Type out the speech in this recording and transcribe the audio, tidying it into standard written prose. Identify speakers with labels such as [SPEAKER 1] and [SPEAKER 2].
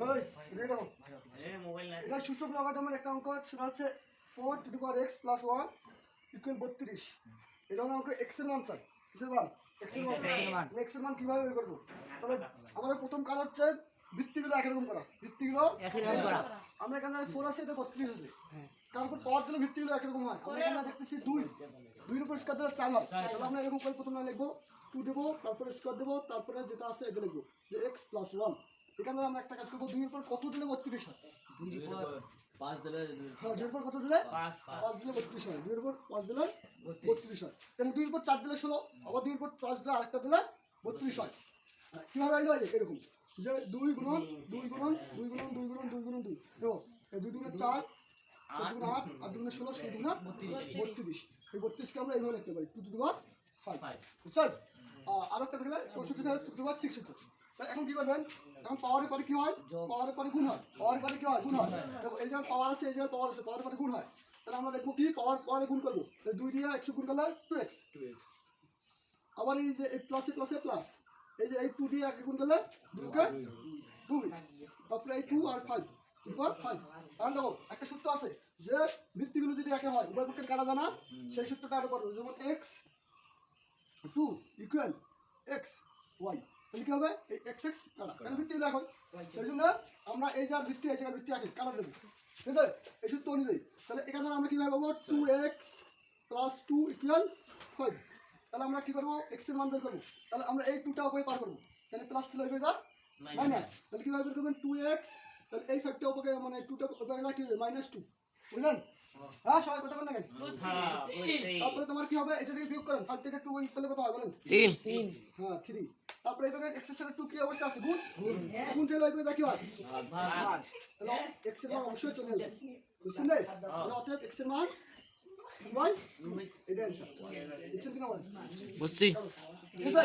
[SPEAKER 1] ওই রেডি হও এটা সূচক লগারিদমের একটা অঙ্ক সেটা হচ্ছে 4 to the power x plus 1 equal 32। এই ধরনের অঙ্ক x এর মান চাই। কিসের মান? x এর মান। x এর মান কিভাবে বের করব? তাহলে আমাদের প্রথম কাজ হচ্ছে ভিত্তিগুলো একরকম করা। ভিত্তিগুলো একরকম করা। আমরা এখানে 4 আছে, এটা 32 আছে। কারণ পাওয়ার দিলে ভিত্তিগুলো একরকম হয়। আমরা এখানে দেখতেছি 2 এর উপর স্কয়ার দিলে 4 হয়। তাহলে আমরা এরকম করে প্রথমে লিখব 2 দেব, তারপরে স্কয়ার দেব, তারপরে যেটা আছে এটা লিখব যে x প্লাস 1। এখানে আমরা একটা কাজ করব, 2 এর উপর কত দিলে 32 হয়?
[SPEAKER 2] 2 এর উপর 5 দিলে,
[SPEAKER 1] হ্যাঁ 2 এর উপর কত দিলে 5 দিলে 32 হয়। 2 এর উপর 5 দিলে 32 হয়। তাহলে 2 এর উপর 4 দিলে 16, আবার 2 এর উপর 5 দিলে আরেকটা দিলে 32 হয়। কিভাবে আইলো? এরকম যে 2 গুণন 2 গুণন 2 গুণন 2 গুণন 2 গুণন 2 দেখো, এই 2 গুণে 4, 4 গুণে 8, 8 গুণে 16, 16 গুণে 32। এই 32 কে আমরা এইভাবে লিখতে পারি 2 টু দি পাওয়ার 5। বুঝছেন? আর একটা দেখলে 64 থেকে 2 টু দি পাওয়ার 6 হতো। তাই এখন কি করবেন? এখন পাওয়ারের পরে কি হয়? পাওয়ারের পরে গুণ হয়। পাওয়ারের পরে কি হয়? গুণ হয়। দেখো এই জায়গায় পাওয়ার আছে, এই জায়গায় পাওয়ার আছে, পাওয়ারের পরে গুণ হয়। তাহলে আমরা দেখবো কি পাওয়ারে গুণ করবো। 2 দিয়ে 100 গুণ করলে 2x। আবার এই যে এই প্লাসে প্লাসে প্লাস, এই যে এই 2 দিয়ে 1 গুণ করলে 2 কে 2, তারপরে এই 2 আর 5 2 5। কারণ দেখো একটা সূত্র আছে যে ভিত্তিগুলো যদি একে হয় উভয় পক্ষের কাটা জানা, সেই সূত্রটা আরো পড়বো। যেমন x 2 ইকুয়াল x y, তাহলে কি হবে? এই x x কাটা, কেন ভিত্তিগুলো এক হয়। সেই জন্য আমরা এই যে ভিত্তি আছে এই ভিত্তি একে কাটা দেবো। ঠিক আছে? এই সূত্র অনুযায়ী তাহলে এখানে আমরা কিভাবে পাবো? 2x plus 2 equal 5। তাহলে আমরা কি করবো? x এর মান বের করবো। তাহলে আমরা এই 2টা উপরে পার করবো, তাহলে প্লাস ছিল হয়ে যা মাইনাস। তাহলে কিভাবে বের করবেন? 2x, তাহলে এই 5টা উপরে মানে 2টা উপরে যা কি হবে? -2। বুঝলেন? হ্যাঁ সবাই কথা বলেন না কেন? তারপরে তোমার কি হবে? এটা থেকে বিয়োগ করেন, 5 থেকে 2 পেলে কত হয় বলেন? 3। হ্যাঁ 3। তারপরে এখানে x এর সাথে 2 কি অবস্থা আছে? গুণ। গুণ থেকে লইবে যা কি হয়? ভাগ। তাহলে x এর মান অবশ্যই চলে আসে। বুঝছেন না? তাহলে অতএব x এর মান 2/2 এটা অ্যানসার। বুঝছেন কিনা বলেন?
[SPEAKER 2] বুঝছি।
[SPEAKER 1] ঠিক আছে?